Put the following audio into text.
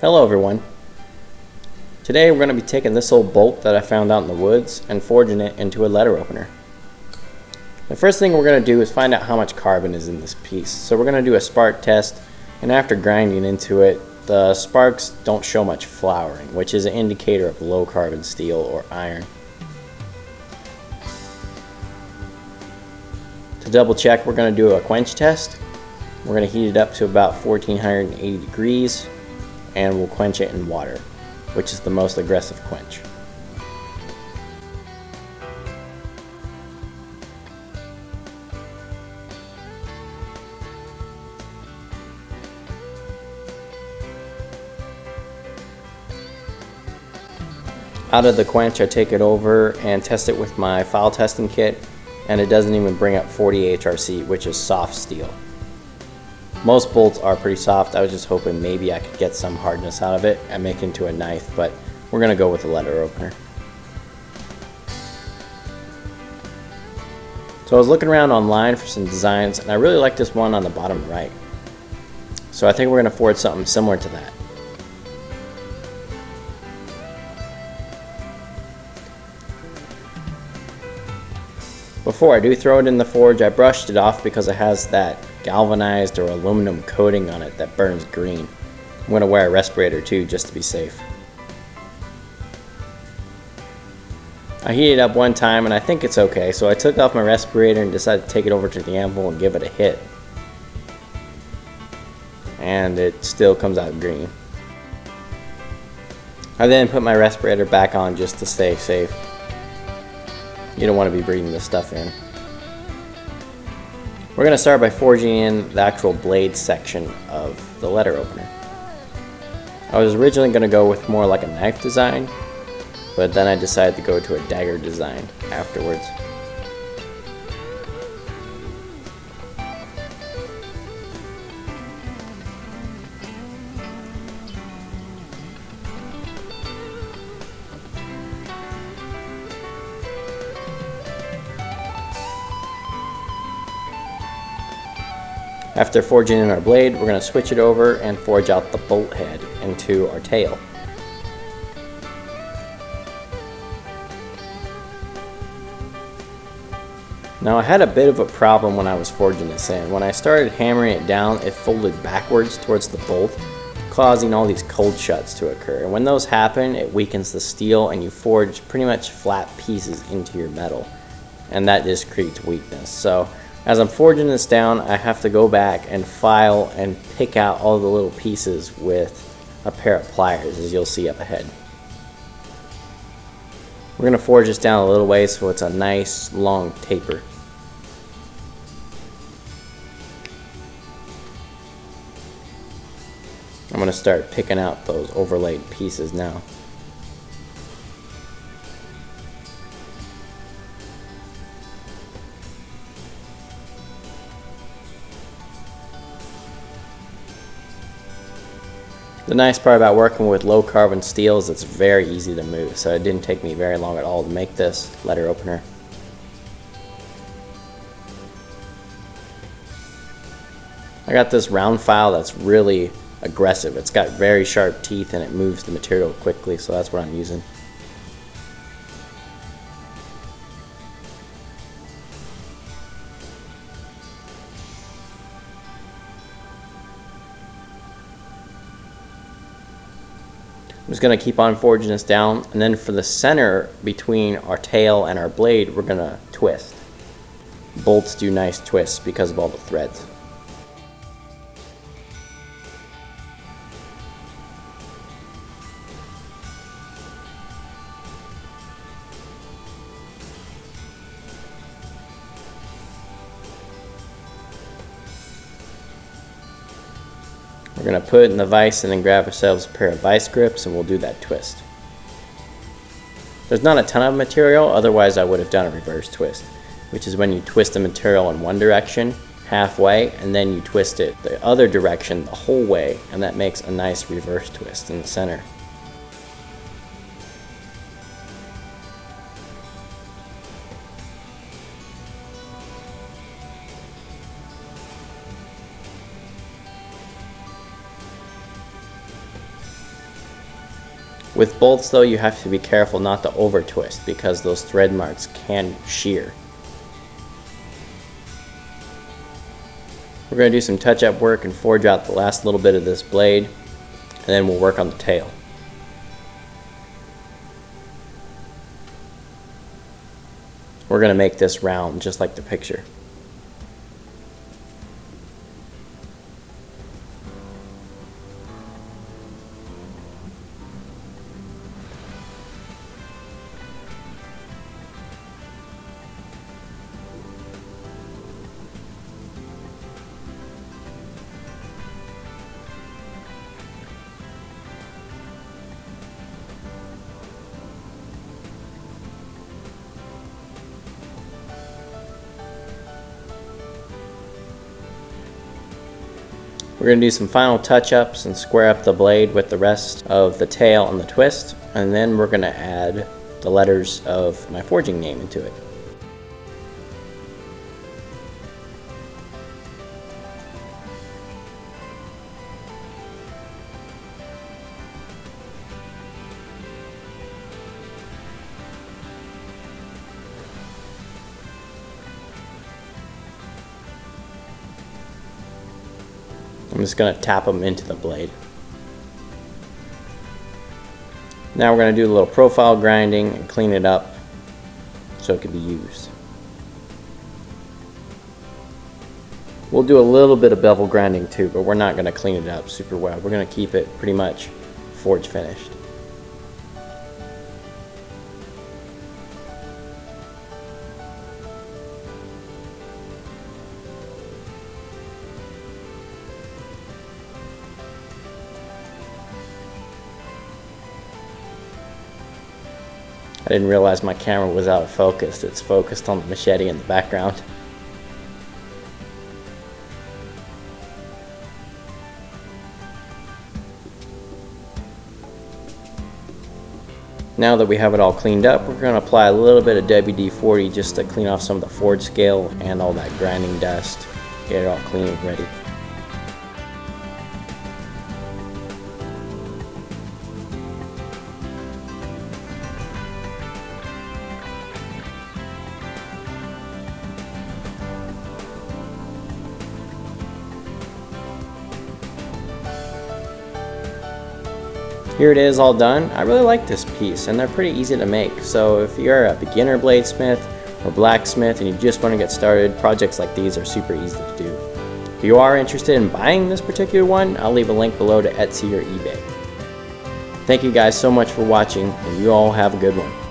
Hello everyone. Today we're going to be taking this old bolt that I found out in the woods and forging it into a letter opener. The first thing we're going to do is find out how much carbon is in this piece. So we're going to do a spark test, and after grinding into it, the sparks don't show much flowering, which is an indicator of low carbon steel or iron. To double check, we're going to do a quench test. We're going to heat it up to about 1480 degrees and we'll quench it in water, which is the most aggressive quench. Out of the quench, I take it over and test it with my file testing kit, and it doesn't even bring up 40 HRC, which is soft steel. Most bolts are pretty soft. I was just hoping maybe I could get some hardness out of it and make it into a knife, but we're going to go with a letter opener. So I was looking around online for some designs, and I really like this one on the bottom right. So I think we're going to forge something similar to that. Before I do throw it in the forge, I brushed it off because it has that galvanized or aluminum coating on it that burns green. I'm going to wear a respirator too, just to be safe. I heated it up one time and I think it's okay, so I took off my respirator and decided to take it over to the anvil and give it a hit. And it still comes out green. I then put my respirator back on just to stay safe. You don't want to be breathing this stuff in. We're going to start by forging in the actual blade section of the letter opener. I was originally going to go with more like a knife design, but then I decided to go to a dagger design afterwards. After forging in our blade, we're going to switch it over and forge out the bolt head into our tail. Now I had a bit of a problem when I was forging this in. When I started hammering it down, it folded backwards towards the bolt, causing all these cold shuts to occur. And when those happen, it weakens the steel and you forge pretty much flat pieces into your metal. And that just creates weakness. So as I'm forging this down, I have to go back and file and pick out all the little pieces with a pair of pliers, as you'll see up ahead. We're going to forge this down a little way so it's a nice long taper. I'm going to start picking out those overlaid pieces now. The nice part about working with low carbon steel is it's very easy to move, so it didn't take me very long at all to make this letter opener. I got this round file that's really aggressive. It's got very sharp teeth and it moves the material quickly, so that's what I'm using. I'm just going to keep on forging this down, and then for the center between our tail and our blade, we're going to twist. Bolts do nice twists because of all the threads. We're going to put it in the vise and then grab ourselves a pair of vice grips and we'll do that twist. There's not a ton of material, otherwise I would have done a reverse twist, which is when you twist the material in one direction halfway and then you twist it the other direction the whole way, and that makes a nice reverse twist in the center. With bolts though, you have to be careful not to over twist because those thread marks can shear. We're going to do some touch-up work and forge out the last little bit of this blade, and then we'll work on the tail. We're going to make this round just like the picture. We're going to do some final touch-ups and square up the blade with the rest of the tail and the twist, and then we're going to add the letters of my forging name into it. I'm just going to tap them into the blade. Now we're going to do a little profile grinding and clean it up so it can be used. We'll do a little bit of bevel grinding too, but we're not going to clean it up super well. We're going to keep it pretty much forge finished. I didn't realize my camera was out of focus. It's focused on the machete in the background. Now that we have it all cleaned up, we're going to apply a little bit of WD-40 just to clean off some of the forge scale and all that grinding dust. Get it all clean and ready. Here it is all done. I really like this piece and they're pretty easy to make. So if you're a beginner bladesmith or blacksmith and you just want to get started, projects like these are super easy to do. If you are interested in buying this particular one, I'll leave a link below to Etsy or eBay. Thank you guys so much for watching and you all have a good one.